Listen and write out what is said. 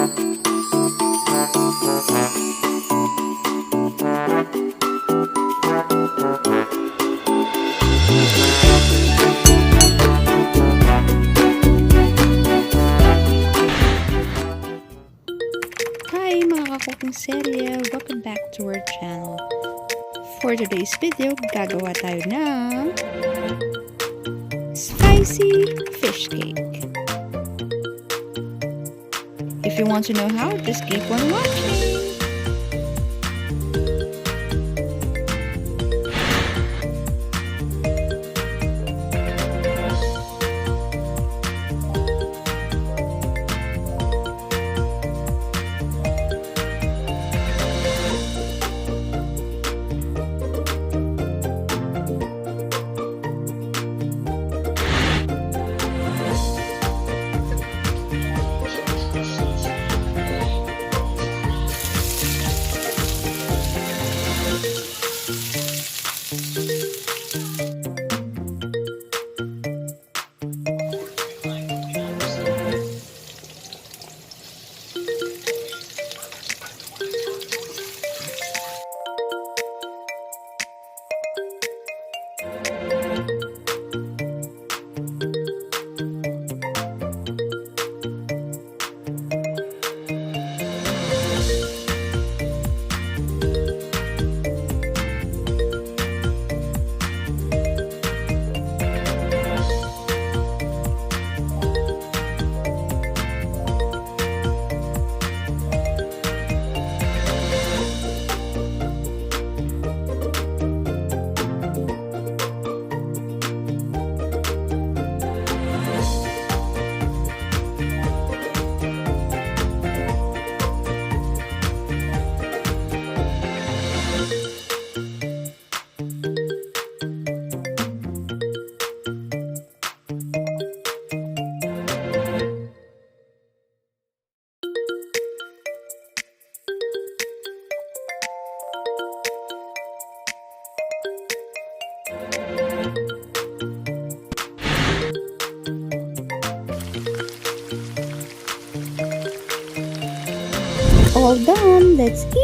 Hi mga ka-cooking serye! Welcome back to our channel. For today's video, gagawa tayo ng spicy fish cake. If you want to know how, just keep on watching! All done, let's eat!